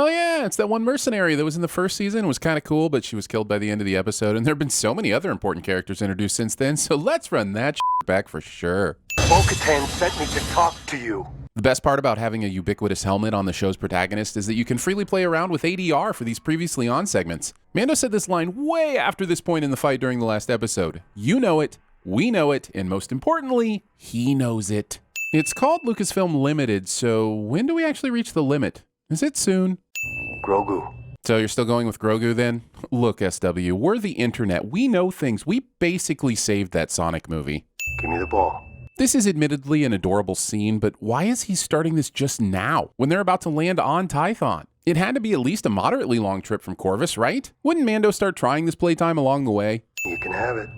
Oh yeah, it's that one mercenary that was in the first season. It was kind of cool, but she was killed by the end of the episode. And there have been so many other important characters introduced since then, so let's run that back for sure. Bo-Katan sent me to talk to you. The best part about having a ubiquitous helmet on the show's protagonist is that you can freely play around with ADR for these previously on segments. Mando said this line way after this point in the fight during the last episode. You know it, we know it, and most importantly, he knows it. It's called Lucasfilm Limited, so when do we actually reach the limit? Is it soon? Grogu. So you're still going with Grogu then? Look, SW, we're the internet. We know things. We basically saved that Sonic movie. Give me the ball. This is admittedly an adorable scene, but why is he starting this just now, when they're about to land on Tython? It had to be at least a moderately long trip from Corvus, right? Wouldn't Mando start trying this playtime along the way? You can have it,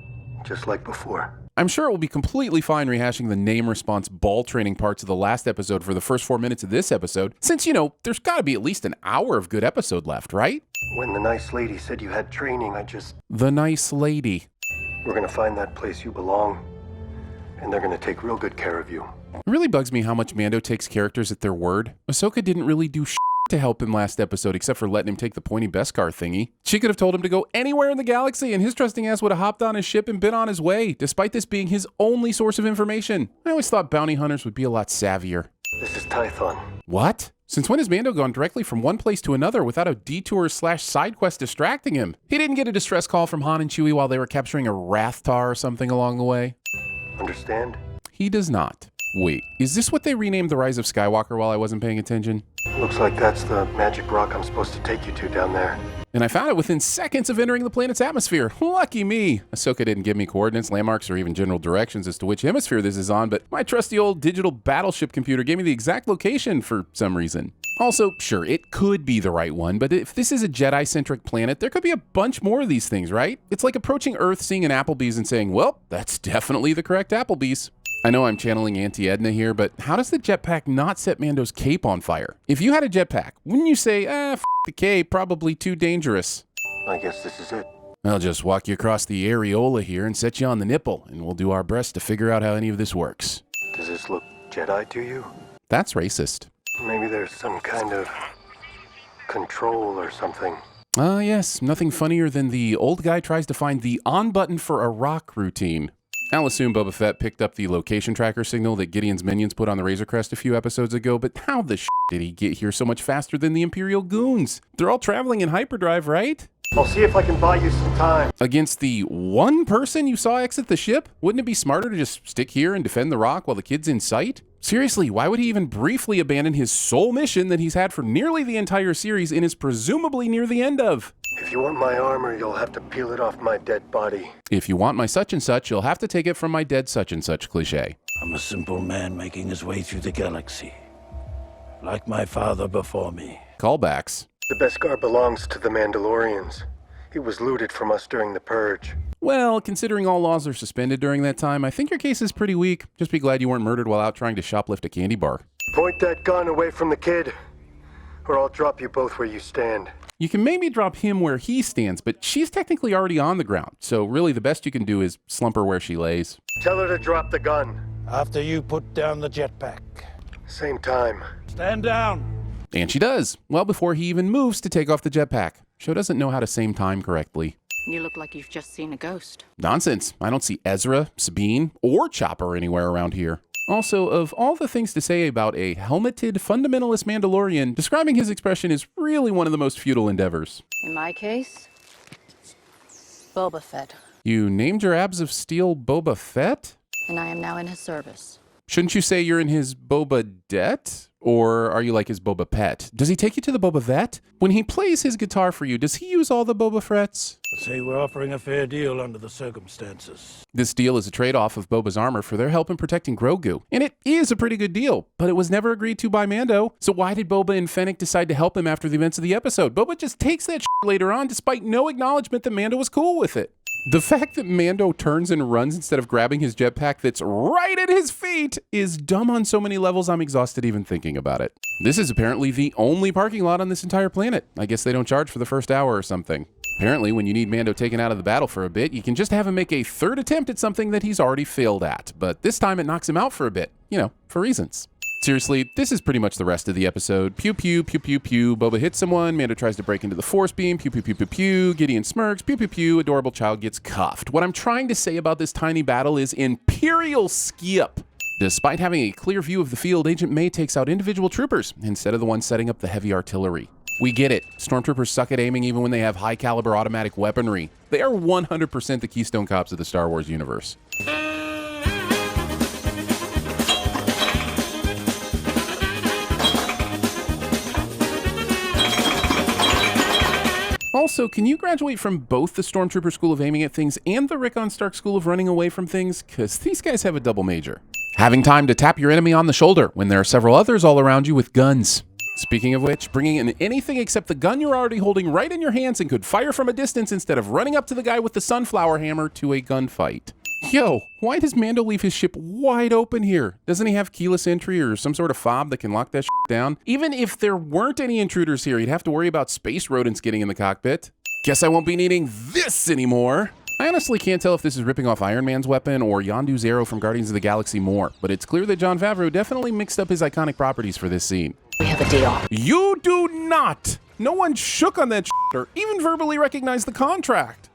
just like before. I'm sure it will be completely fine rehashing the name response ball training parts of the last episode for the first 4 minutes of this episode, since, there's gotta be at least an hour of good episode left, right? When the nice lady said you had training, The nice lady. We're gonna find that place you belong, and they're gonna take real good care of you. It really bugs me how much Mando takes characters at their word. Ahsoka didn't really do to help him last episode, except for letting him take the pointy Beskar thingy. She could have told him to go anywhere in the galaxy, and his trusting ass would have hopped on his ship and been on his way, despite this being his only source of information. I always thought bounty hunters would be a lot savvier. This is Tython. What? Since when has Mando gone directly from one place to another without a detour/side quest distracting him? He didn't get a distress call from Han and Chewie while they were capturing a Rathtar or something along the way? Understand? He does not. Wait, is this what they renamed The Rise of Skywalker while I wasn't paying attention? Looks like that's the magic rock I'm supposed to take you to down there. And I found it within seconds of entering the planet's atmosphere. Lucky me. Ahsoka didn't give me coordinates, landmarks, or even general directions as to which hemisphere this is on, but my trusty old digital battleship computer gave me the exact location for some reason. Also, sure, it could be the right one, but if this is a Jedi-centric planet, there could be a bunch more of these things, right? It's like approaching Earth, seeing an Applebee's and saying, well, that's definitely the correct Applebee's. I know I'm channeling Auntie Edna here, but how does the jetpack not set Mando's cape on fire? If you had a jetpack, wouldn't you say, f the cape, probably too dangerous? I guess this is it. I'll just walk you across the areola here and set you on the nipple, and we'll do our best to figure out how any of this works. Does this look Jedi to you? That's racist. Maybe there's some kind of control or something. Yes, nothing funnier than the old guy tries to find the on button for a rock routine. I'll assume Boba Fett picked up the location tracker signal that Gideon's minions put on the Razor Crest a few episodes ago, but how the did he get here so much faster than the Imperial goons? They're all traveling in hyperdrive, right? I'll see if I can buy you some time. Against the one person you saw exit the ship? Wouldn't it be smarter to just stick here and defend the rock while the kid's in sight? Seriously, why would he even briefly abandon his sole mission that he's had for nearly the entire series and is presumably near the end of? If you want my armor, you'll have to peel it off my dead body. If you want my such and such, you'll have to take it from my dead such and such cliche. I'm a simple man making his way through the galaxy, like my father before me. Callbacks. The Beskar belongs to the Mandalorians. It was looted from us during the Purge. Well, considering all laws are suspended during that time, I think your case is pretty weak. Just be glad you weren't murdered while out trying to shoplift a candy bar. Point that gun away from the kid, or I'll drop you both where you stand. You can maybe drop him where he stands, but she's technically already on the ground, so really the best you can do is slump her where she lays. Tell her to drop the gun. After you put down the jetpack. Same time. Stand down. And she does, well before he even moves to take off the jetpack. Show doesn't know how to same time correctly. You look like you've just seen a ghost. Nonsense. I don't see Ezra, Sabine, or Chopper anywhere around here. Also, of all the things to say about a helmeted fundamentalist Mandalorian, describing his expression is really one of the most futile endeavors. In my case, Boba Fett. You named your abs of steel Boba Fett? And I am now in his service. Shouldn't you say you're in his Boba debt? Or are you like his Boba Pet? Does he take you to the Boba Vet? When he plays his guitar for you, does he use all the Boba Frets? Say we're offering a fair deal under the circumstances. This deal is a trade-off of Boba's armor for their help in protecting Grogu. And it is a pretty good deal, but it was never agreed to by Mando. So why did Boba and Fennec decide to help him after the events of the episode? Boba just takes that later on despite no acknowledgement that Mando was cool with it. The fact that Mando turns and runs instead of grabbing his jetpack that's right at his feet is dumb on so many levels I'm exhausted even thinking about it. This is apparently the only parking lot on this entire planet. I guess they don't charge for the first hour or something. Apparently, when you need Mando taken out of the battle for a bit, you can just have him make a third attempt at something that he's already failed at. But this time it knocks him out for a bit, for reasons. Seriously, this is pretty much the rest of the episode. Pew, pew, pew, pew, pew. Boba hits someone. Mando tries to break into the force beam. Pew, pew, pew, pew, pew. Gideon smirks. Pew, pew, pew. Adorable child gets cuffed. What I'm trying to say about this tiny battle is Imperial skip. Despite having a clear view of the field, Agent May takes out individual troopers instead of the ones setting up the heavy artillery. We get it. Stormtroopers suck at aiming even when they have high-caliber automatic weaponry. They are 100% the Keystone Cops of the Star Wars universe. Also, can you graduate from both the Stormtrooper School of Aiming at Things and the Rickon Stark School of Running Away from Things? Because these guys have a double major. Having time to tap your enemy on the shoulder when there are several others all around you with guns. Speaking of which, bringing in anything except the gun you're already holding right in your hands and could fire from a distance instead of running up to the guy with the sunflower hammer to a gunfight. Yo, why does Mando leave his ship wide open here? Doesn't he have keyless entry or some sort of fob that can lock that shit down? Even if there weren't any intruders here, he'd have to worry about space rodents getting in the cockpit. Guess I won't be needing this anymore. I honestly can't tell if this is ripping off Iron Man's weapon or Yondu's arrow from Guardians of the Galaxy more, but it's clear that Jon Favreau definitely mixed up his iconic properties for this scene. We have a deal. You do not! No one shook on that shit or even verbally recognized the contract.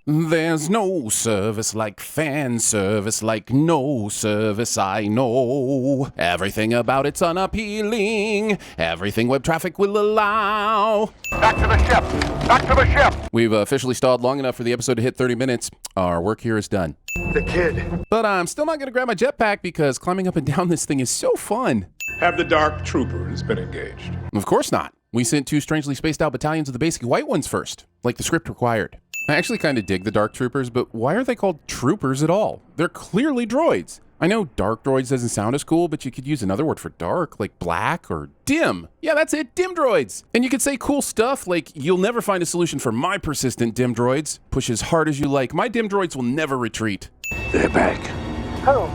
There's no service like fan service, like no service I know. Everything about it's unappealing. Everything web traffic will allow. Back to the ship! Back to the ship! We've officially stalled long enough for the episode to hit 30 minutes. Our work here is done. The kid. But I'm still not going to grab my jetpack because climbing up and down this thing is so fun. Have the Dark Troopers been engaged? Of course not. We sent 2 strangely spaced out battalions of the basic white ones first, like the script required. I actually kind of dig the Dark Troopers, but why are they called troopers at all? They're clearly droids. I know dark droids doesn't sound as cool, but you could use another word for dark, like black or dim. Yeah, that's it, dim droids. And you could say cool stuff like, you'll never find a solution for my persistent dim droids. Push as hard as you like. My dim droids will never retreat. They're back. Oh.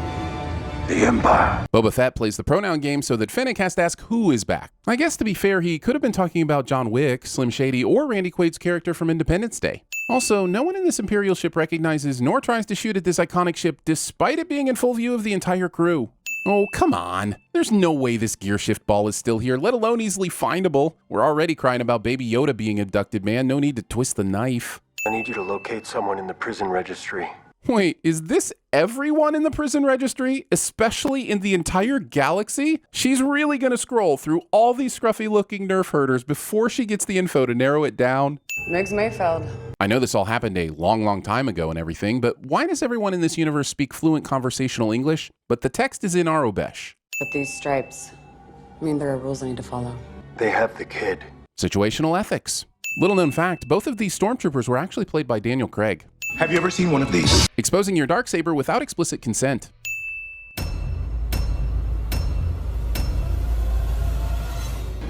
The Empire. Boba Fett plays the pronoun game so that Fennec has to ask who is back. I guess to be fair, he could have been talking about John Wick, Slim Shady, or Randy Quaid's character from Independence Day. Also, no one in this Imperial ship recognizes nor tries to shoot at this iconic ship despite it being in full view of the entire crew. Oh, come on. There's no way this gear shift ball is still here, let alone easily findable. We're already crying about Baby Yoda being abducted, man. No need to twist the knife. I need you to locate someone in the prison registry. Wait, is this everyone in the prison registry, especially in the entire galaxy? She's really gonna scroll through all these scruffy-looking nerf herders before she gets the info to narrow it down? Migs Mayfeld. I know this all happened a long time ago and everything, but why does everyone in this universe speak fluent conversational English, but the text is in Arobesh? But these stripes, I mean, there are rules I need to follow. They have the kid. Situational ethics. Little known fact, both of these stormtroopers were actually played by Daniel Craig. Have you ever seen one of these? Exposing your darksaber without explicit consent.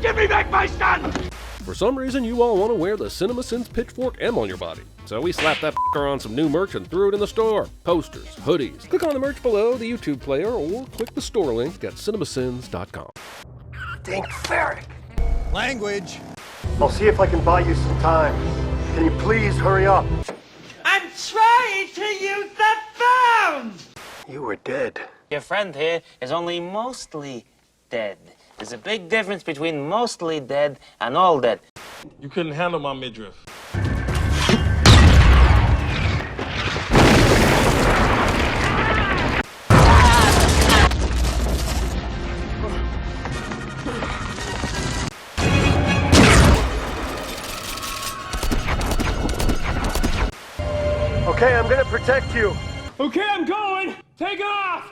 Give me back my son! For some reason, you all want to wear the CinemaSins Pitchfork M on your body. So we slapped that f***er on some new merch and threw it in the store. Posters, hoodies. Click on the merch below the YouTube player or click the store link at cinemasins.com. Dink Ferrick. Language. I'll see if I can buy you some time. Can you please hurry up? I'm trying to use the phone! You were dead. Your friend here is only mostly dead. There's a big difference between mostly dead and all dead. You couldn't handle my midriff. Okay, I'm gonna protect you. Okay, I'm going. Take off.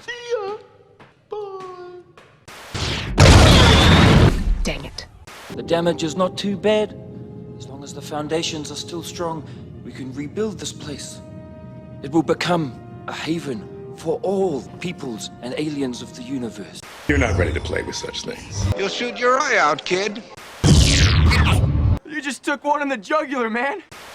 See ya. Bye. Dang it. The damage is not too bad. As long as the foundations are still strong, we can rebuild this place. It will become a haven for all peoples and aliens of the universe. You're not ready to play with such things. You'll shoot your eye out, kid. You just took one in the jugular, man.